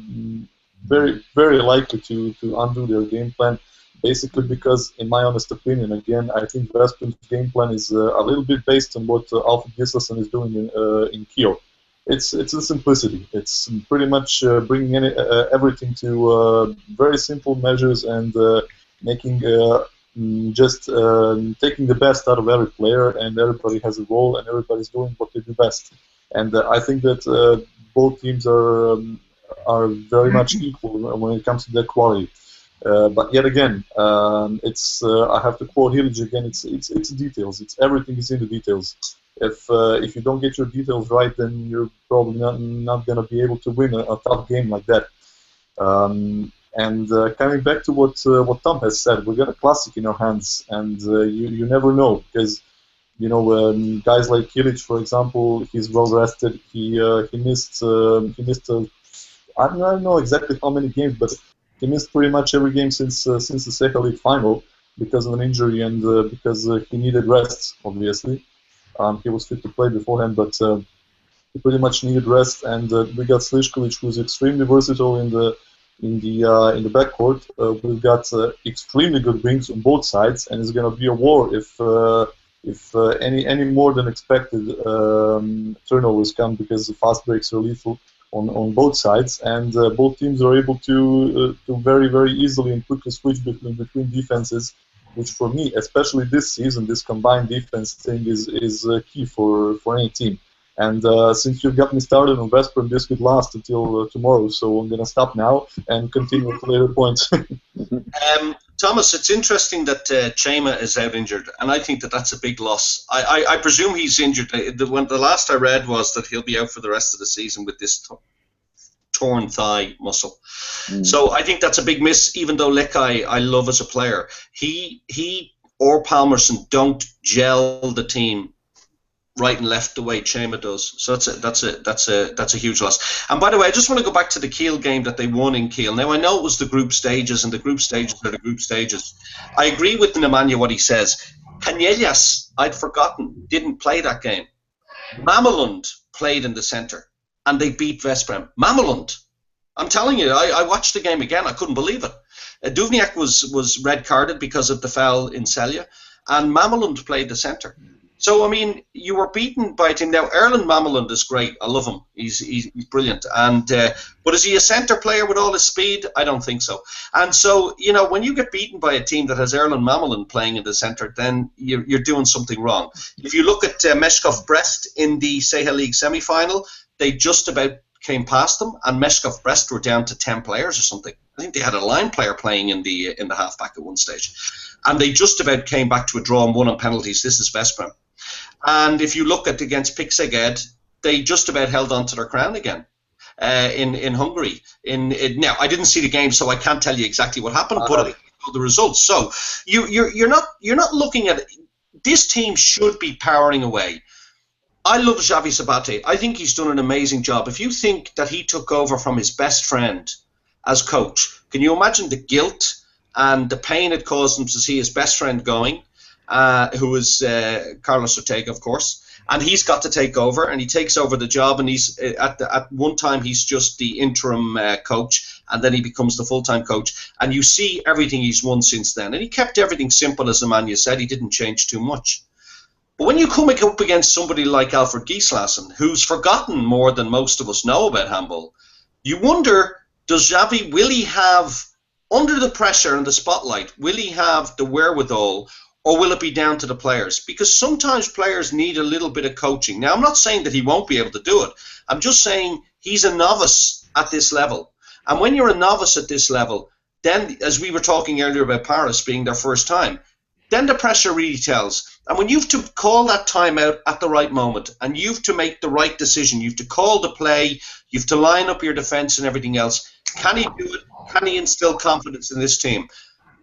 very likely to undo their game plan. Basically, because, in my honest opinion, again, I think Veszprém's game plan is a little bit based on what Alfred Gislason is doing in Kiel. It's the simplicity. It's pretty much bringing everything to very simple measures and making just taking the best out of every player, and everybody has a role, and everybody's doing what they do best. And I think that both teams are very much equal when it comes to their quality. But yet again, it's I have to quote Hilic again. It's details. It's everything is in the details. If you don't get your details right, then you're probably not going to be able to win a tough game like that. And coming back to what Tom has said, we got a classic in our hands, and you never know, because guys like Hilic, for example, he's well rested. He missed I don't know exactly how many games, but he missed pretty much every game since the Seha League final because of an injury and because he needed rest. Obviously, he was fit to play beforehand, but he pretty much needed rest. And we got Slišković, who's extremely versatile in the backcourt. We've got extremely good wings on both sides, and it's going to be a war if any more than expected turnovers come, because the fast breaks are lethal on both sides, and both teams are able to very, very easily and quickly switch between defenses, which for me, especially this season, this combined defense thing is key for any team. And since you've got me started on Veszprém, this could last until tomorrow, so I'm going to stop now and continue at later points. Thomas, it's interesting that Chema is out injured, and I think that's a big loss. I presume he's injured. The last I read was that he'll be out for the rest of the season with this torn thigh muscle. So I think that's a big miss, even though Lekaj I love as a player. He or Palmerson don't gel the team right and left the way Chema does. So that's a huge loss. And by the way, I just want to go back to the Kiel game that they won in Kiel. Now I know it was the group stages, and the group stages are the group stages. I agree with Nemanja what he says. Canellas, I'd forgotten, didn't play that game. Mamelund played in the centre, and they beat Veszprém. Mamelund. I'm telling you, I watched the game again. I couldn't believe it. Duvniak was red carded because of the foul in Celje, and Mamelund played the centre. So, I mean, you were beaten by a team. Now, Erland Mamelund is great. I love him. He's brilliant. And but is he a centre player with all his speed? I don't think so. And so, when you get beaten by a team that has Erland Mamelund playing in the centre, then you're doing something wrong. If you look at Meshkov Brest in the Seha League semi-final, they just about came past them, and Meshkov Brest were down to 10 players or something. I think they had a line player playing in the halfback at one stage. And they just about came back to a draw and won on penalties. This is Veszprém. And if you look at against Pikseged, they just about held on to their crown again in Hungary. Now, I didn't see the game, so I can't tell you exactly what happened, but I know the results. So you're not looking at it. This team should be powering away. I love Xavi Sabate. I think he's done an amazing job. If you think that he took over from his best friend as coach, can you imagine the guilt and the pain it caused him to see his best friend going? Who is Carlos Ortega, of course, and he's got to take over, and he takes over the job, and he's at one time he's just the interim coach, and then he becomes the full-time coach, and you see everything he's won since then, and he kept everything simple, as Nemanja said. He didn't change too much. But when you come up against somebody like Alfred Gislason, who's forgotten more than most of us know about handball, you wonder, will he have, under the pressure and the spotlight, will he have the wherewithal, or will it be down to the players? Because sometimes players need a little bit of coaching. Now, I'm not saying that he won't be able to do it. I'm just saying he's a novice at this level. And when you're a novice at this level, then, as we were talking earlier about Paris being their first time, then the pressure really tells. And when you have to call that timeout at the right moment, and you have to make the right decision, you have to call the play, you have to line up your defense and everything else. Can he do it? Can he instill confidence in this team?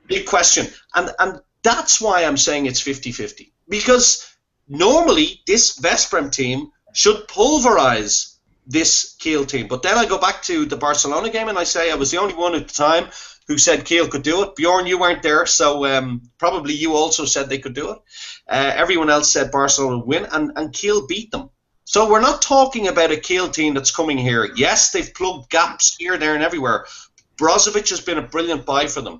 Big question. And that's why I'm saying it's 50-50. Because normally this Vesprem team should pulverize this Kiel team. But then I go back to the Barcelona game and I say I was the only one at the time who said Kiel could do it. Bjorn, you weren't there, so probably you also said they could do it. Everyone else said Barcelona would win, and Kiel beat them. So we're not talking about a Kiel team that's coming here. Yes, they've plugged gaps here, there, and everywhere. Brozovic has been a brilliant buy for them.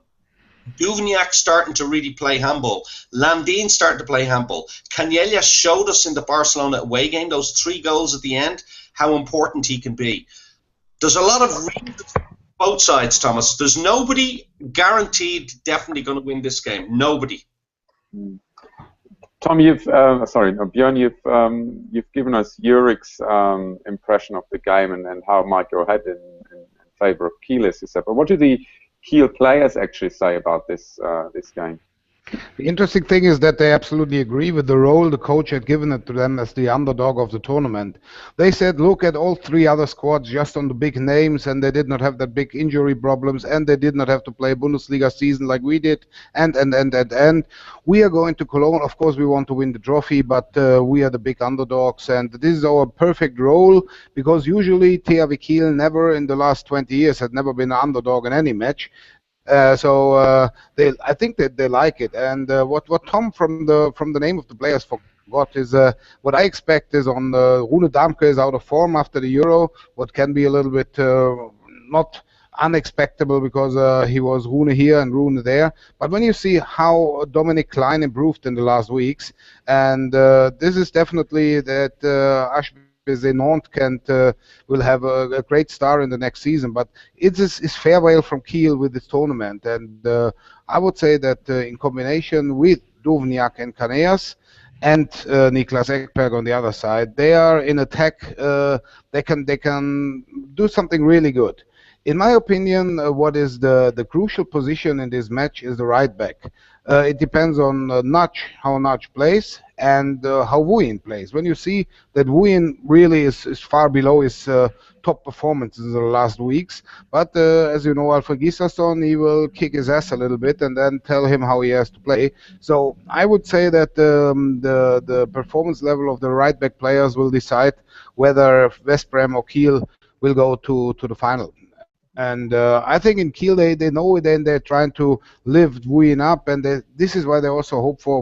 Duvniak starting to really play handball. Landin starting to play handball. Canella showed us in the Barcelona away game, those 3 goals at the end, how important he can be. There's a lot of reasons both sides, Thomas. There's nobody guaranteed definitely going to win this game. Nobody. Tom, Björn, you've given us Jurik's impression of the game and how it might go ahead in favor of Kiel, as you said. But what do the Kiel players actually say about this game? The interesting thing is that they absolutely agree with the role the coach had given it to them as the underdog of the tournament. They said, look at all 3 other squads just on the big names, and they did not have that big injury problems, and they did not have to play a Bundesliga season like we did, and. We are going to Cologne. Of course, we want to win the trophy, but we are the big underdogs, and this is our perfect role, because usually THW Kiel never in the last 20 years had never been an underdog in any match. I think that they like it, and what Tom from the name of the players forgot is what I expect is on Rune Damke is out of form after the Euro, what can be a little bit not unexpectable because he was Rune here and Rune there. But when you see how Dominic Klein improved in the last weeks, and this is definitely that Nantes will have a great star in the next season, but it is farewell from Kiel with this tournament, and I would say that in combination with Duvniak and Caneas and Niklas Ekberg on the other side, they are in attack. They can do something really good. In my opinion, what is the crucial position in this match is the right back. It depends on how Nudge plays and how Wuyin plays. When you see that Wuyin really is far below his top performances in the last weeks, but as you know, Alfred Gislason, he will kick his ass a little bit and then tell him how he has to play. So I would say that the performance level of the right back players will decide whether Vesprem or Kiel will go to the final. And I think in Kiel they know it, and they're trying to lift Wuyin up, and this is why they also hope for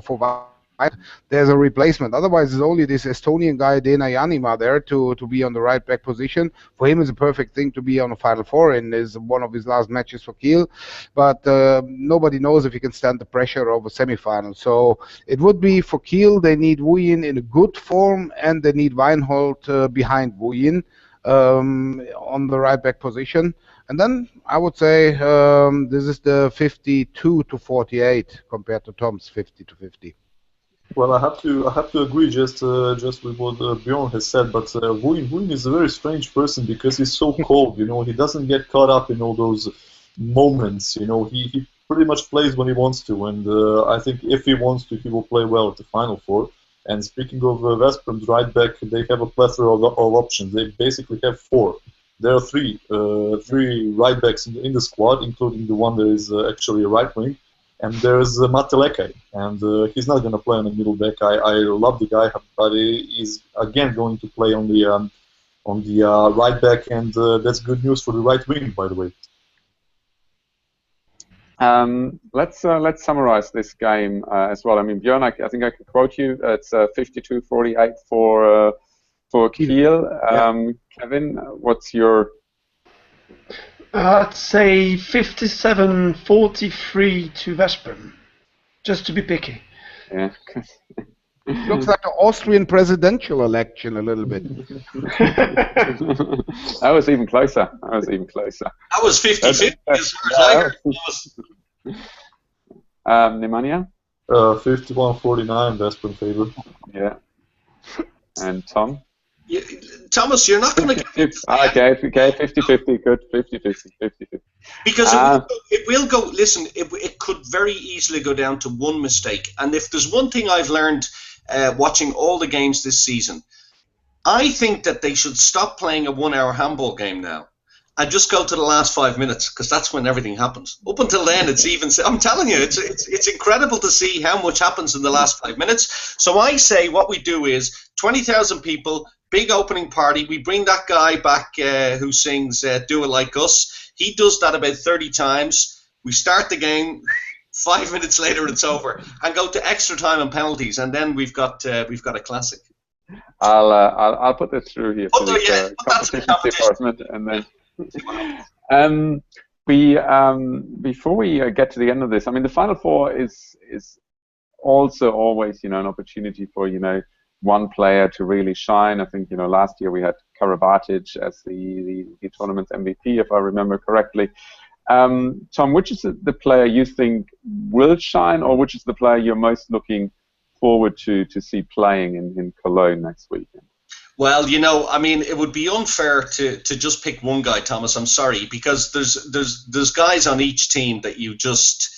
there's a replacement. Otherwise, there's only this Estonian guy Dena Janima there to be on the right back position. For him, it's a perfect thing to be on the Final Four, and is one of his last matches for Kiel. But nobody knows if he can stand the pressure of a semi-final. So it would be for Kiel. They need Wuyin in a good form, and they need Weinhold behind Wuyin on the right back position. And then I would say this is the 52-48 compared to Tom's 50-50. Well, I have to agree just with what Bjorn has said, but Wuyin is a very strange person because he's so cold. You know, he doesn't get caught up in all those moments. You know, he pretty much plays when he wants to, and I think if he wants to, he will play well at the Final Four. And speaking of Vesprem's right back, they have a plethora of options. They basically have 4. There are three right backs in the squad, including the one that is actually a right wing, and there's Mateleke, and he's not going to play on the middle back. I love the guy, but he's again going to play on the right back, and that's good news for the right wing, by the way. Let's summarize this game as well. I mean, Björn, I think I can quote you. It's 52-48 for Kiel. Yeah. Kevin, what's your? I'd say 57-43 to Vesprem, just to be picky. Yeah. Looks like an Austrian presidential election a little bit. That was even closer. That was 50-50 as far as Nemanja? 51-49, Vesprem favor. Yeah. And Tom? Yeah, Thomas, you're not going to get... Okay, 50-50, good, 50-50. Because it will go, listen, it could very easily go down to one mistake. And if there's one thing I've learned watching all the games this season, I think that they should stop playing a 1-hour handball game now and just go to the last 5 minutes, because that's when everything happens. Up until then, it's even... I'm telling you, it's incredible to see how much happens in the last 5 minutes. So I say what we do is 20,000 people, big opening party. We bring that guy back who sings Do It Like Us. He does that about 30 times. We start the game. 5 minutes later, it's over, and go to extra time and penalties, and then we've got a classic. I'll put this through here for the competition department, and then before we get to the end of this, I mean, the Final Four is also always, an opportunity for, one player to really shine. I think, last year we had Karabatic as the tournament's MVP, if I remember correctly. Tom, which is the player you think will shine, or which is the player you're most looking forward to see playing in Cologne next weekend? Well, I mean, it would be unfair to just pick one guy, Thomas. I'm sorry, because there's guys on each team that you just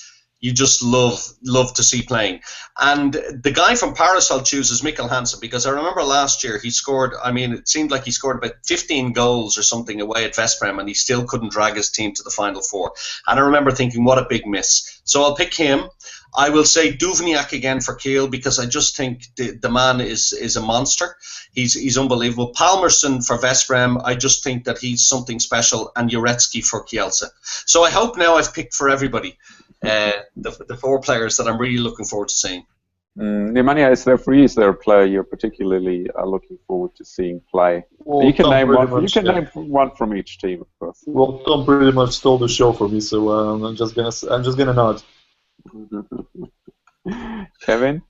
love to see playing. And the guy from Paris I'll choose is Mikkel Hansen, because I remember last year he scored, I mean, it seemed like he scored about 15 goals or something away at Veszprém, and he still couldn't drag his team to the Final Four. And I remember thinking, what a big miss. So I'll pick him. I will say Duvniak again for Kiel, because I just think the man is a monster. He's unbelievable. Palmersson for Veszprém, I just think that he's something special, and Jurecki for Kielce. So I hope now I've picked for everybody the four players that I'm really looking forward to seeing. Nemanja, is there a player you're particularly looking forward to seeing play? Well, you can Tom name one. much, You can name one from each team, of course. Well, Tom pretty much stole the show for me, so I'm just gonna nod. Kevin?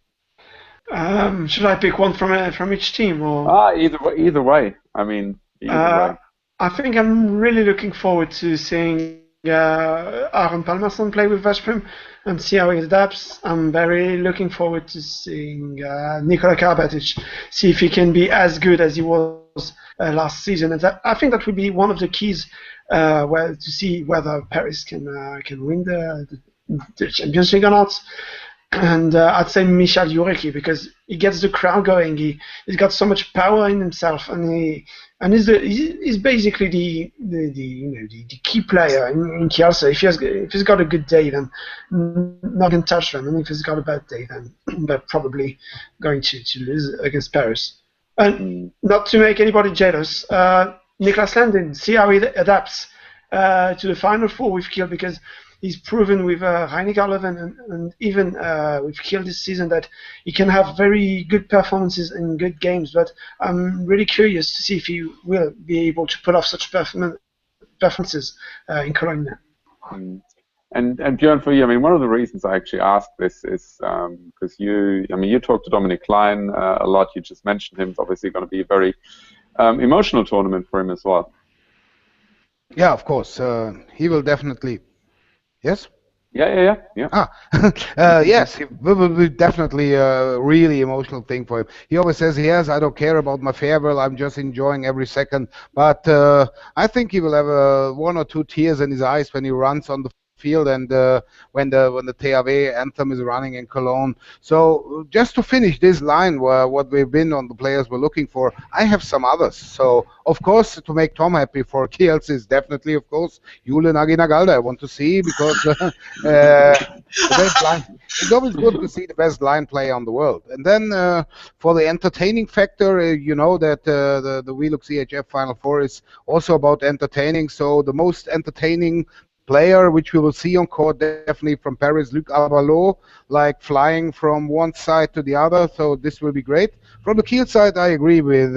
Should I pick one from each team, or? Either way. I mean, either way. I think I'm really looking forward to seeing Aron Palmersson play with Veszprém and see how he adapts. I'm very looking forward to seeing Nikola Karabatic, see if he can be as good as he was last season. And I think that would be one of the keys to see whether Paris can win the Champions League or not. And I'd say Michal Jurecki, because he gets the crowd going. He's got so much power in himself, and he's basically the key player in Kielce. If he's got a good day, then no one can touch them, and if he's got a bad day, then they're probably going to lose against Paris. And not to make anybody jealous, Niklas Landin, see how he adapts to the Final Four with Kiel, because he's proven with Reinecker Leuven and even with Kiel this season that he can have very good performances in good games. But I'm really curious to see if he will be able to pull off such performances in Cologne. And Björn, for you, I mean, one of the reasons I actually asked this is because you talked to Dominic Klein a lot. You just mentioned him. It's obviously going to be a very emotional tournament for him as well. Yeah, of course. He will definitely. Yes? Yeah. Yes, it will be definitely a really emotional thing for him. He always says, yes, I don't care about my farewell, I'm just enjoying every second. But I think he will have 1 or 2 tears in his eyes when he runs on the field and when the THW anthem is running in Cologne. So just to finish this line, what we've been on the players we're looking for, I have some others. So of course, to make Tom happy for Kielce is definitely, of course, Jule Naginagalda. I want to see, because the best line. It's always good to see the best line player on the world. And then for the entertaining factor, you know that the VELUX EHF Final Four is also about entertaining. So the most entertaining player which we will see on court, definitely from Paris, Luc Avalot, like flying from one side to the other. So this will be great. From the Kiel side, I agree with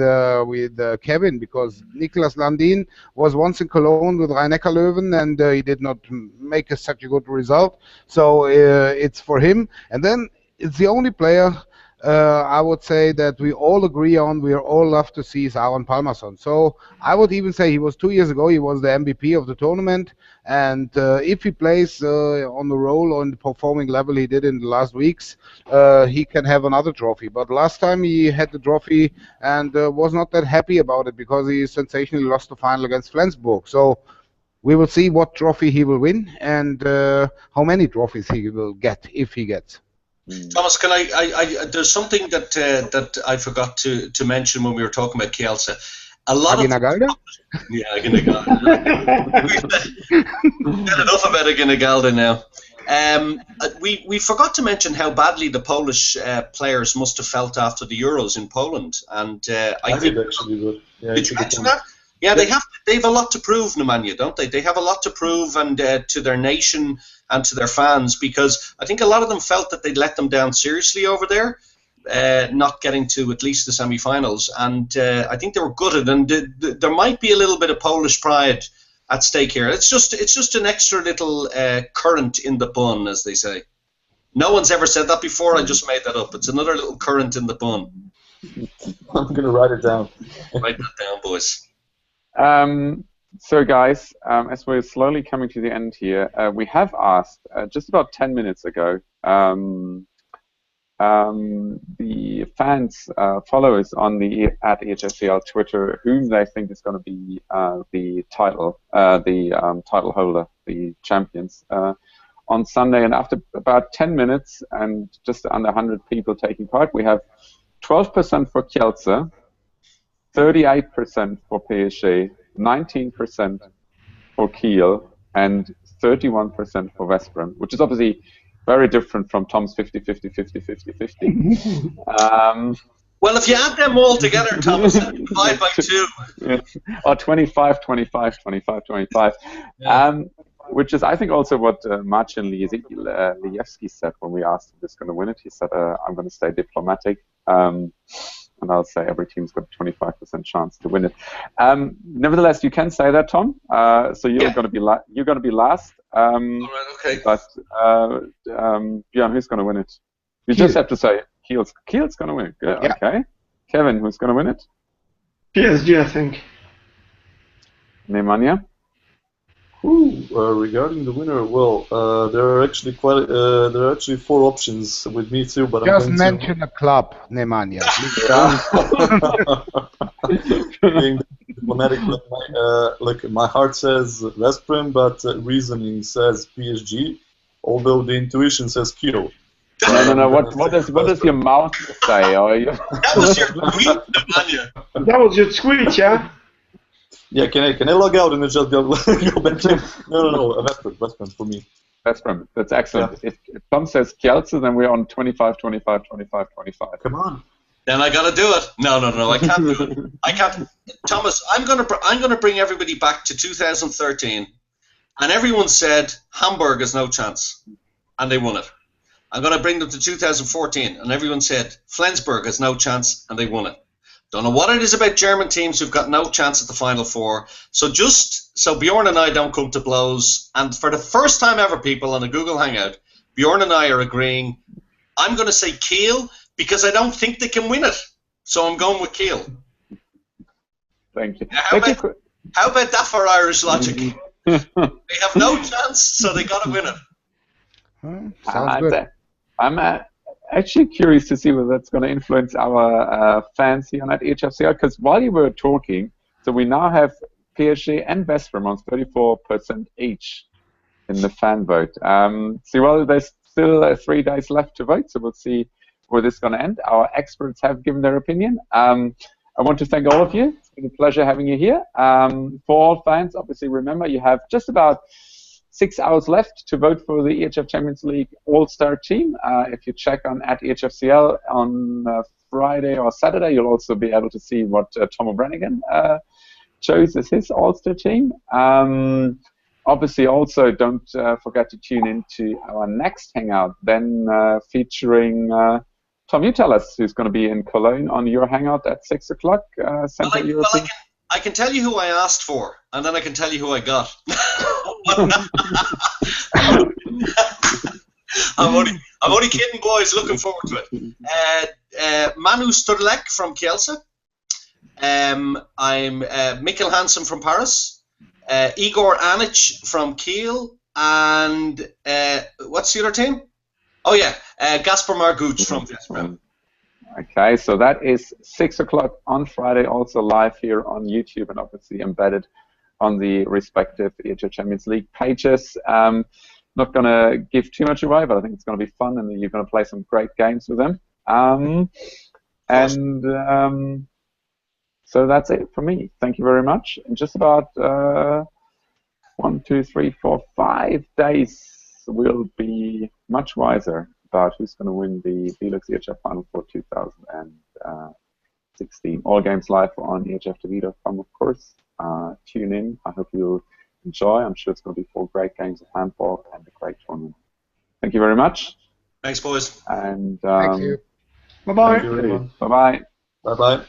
Kevin, because Niklas Landin was once in Cologne with Reinecker Leuven, and he did not make such a good result. So it's for him. And then it's the only player I would say that we all agree on, we all love to see is Aaron Palmerson. So I would even say he was 2 years ago, he was the MVP of the tournament. And if he plays on the role or on the performing level he did in the last weeks, he can have another trophy. But last time he had the trophy and was not that happy about it because he sensationally lost the final against Flensburg. So we will see what trophy he will win and how many trophies he will get if he gets. Thomas, can I there's something that I forgot to mention when we were talking about Kielce. A lot of Get enough about Aginagalda now. We forgot to mention how badly the Polish players must have felt after the Euros in Poland, and I think did actually, but yeah, did you mention that? Yeah, they've a lot to prove, Nemanja, don't they? They have a lot to prove, and to their nation and to their fans, because I think a lot of them felt that they'd let them down seriously over there, not getting to at least the semi-finals, and I think they were gutted, and there might be a little bit of Polish pride at stake here. It's just an extra little current in the bun, as they say. No one's ever said that before. I just made that up. It's another little current in the bun. I'm going to write it down. Write that down, boys. So guys, as we're slowly coming to the end here, we have asked just about 10 minutes ago the fans, followers on the at EHFCL Twitter, whom they think is going to be the title holder, the champions, on Sunday. And after about 10 minutes and just under 100 people taking part, we have 12% for Kielce, 38% for PSG, 19% for Kiel, and 31% for Veszprém, which is obviously very different from Tom's 50-50-50-50-50. Well, if you add them all together, Thomas, divide by 2. Yeah. Or 25-25-25-25. Yeah. Which is, I think, also what Marcin Lijewski said when we asked him who's going to win it. He said, I'm going to stay diplomatic. And I'll say every team's got a 25% chance to win it. Nevertheless, you can say that, Tom. So you're going to be last. All right, okay. But Björn, who's going to win it? You just have to say Kiel's going to win it. Good. Yeah. Okay. Kevin, who's going to win it? PSG, I think. Nemanja? Regarding the winner, well, there are actually 4 options with me too. But just mention a club, Nemanja. Being diplomatic, like my heart says Veszprém, but reasoning says PSG. Although the intuition says Kiel. No. What does your mouth say? That was your tweet, Nemanja. That was your tweet, yeah. Yeah, can I log out and then just go back in? No, Veszprém for me. Veszprém, that's excellent. Yeah. If Tom says Kielce, then we're on 25-25-25-25. Come on. Then I gotta do it. No, I can't do it. I can't. Thomas, I'm gonna bring everybody back to 2013, and everyone said Hamburg has no chance, and they won it. I'm gonna bring them to 2014, and everyone said Flensburg has no chance, and they won it. Don't know what it is about German teams who've got no chance at the Final Four. So just so Bjorn and I don't come to blows, and for the first time ever, people on a Google Hangout, Bjorn and I are agreeing. I'm going to say Kiel because I don't think they can win it. So I'm going with Kiel. Thank you. How about that for Irish logic? They have no chance, so they got to win it. Sounds good. I'm actually curious to see whether that's going to influence our fans here at EHFCL, because while you were talking, so we now have PSG and Veszprém on 34% each in the fan vote. There's still 3 days left to vote, so we'll see where this is going to end. Our experts have given their opinion. I want to thank all of you. It's been a pleasure having you here. For all fans, obviously remember you have just about 6 hours left to vote for the EHF Champions League All-Star team. If you check on at EHFCL on Friday or Saturday, you'll also be able to see what Tom O'Branigan chose as his All-Star team. Obviously, also don't forget to tune in to our next Hangout, then featuring Tom. You tell us who's going to be in Cologne on your Hangout at 6 o'clock Central European. I can tell you who I asked for, and then I can tell you who I got. I'm only kidding, boys. Looking forward to it. Manu Studlek from Kielce. I'm Mikkel Hansen from Paris. Igor Anic from Kiel. And what's the other team? Oh yeah, Gaspar Marguch from Veszprem. Okay, so that is 6 o'clock on Friday, also live here on YouTube and obviously embedded on the respective EHF Champions League pages. Not going to give too much away, but I think it's going to be fun, and you're going to play some great games with them. So that's it for me. Thank you very much. In just about 1, 2, 3, 4, 5 days, we'll be much wiser about who's going to win the VELUX EHF Final for 2016. All games live on EHFTV.com, of course. Tune in. I hope you'll enjoy. I'm sure it's going to be 4 great games of handball and a great tournament. Thank you very much. Thanks, boys. And Thank you. Bye-bye. Bye-bye. Bye-bye.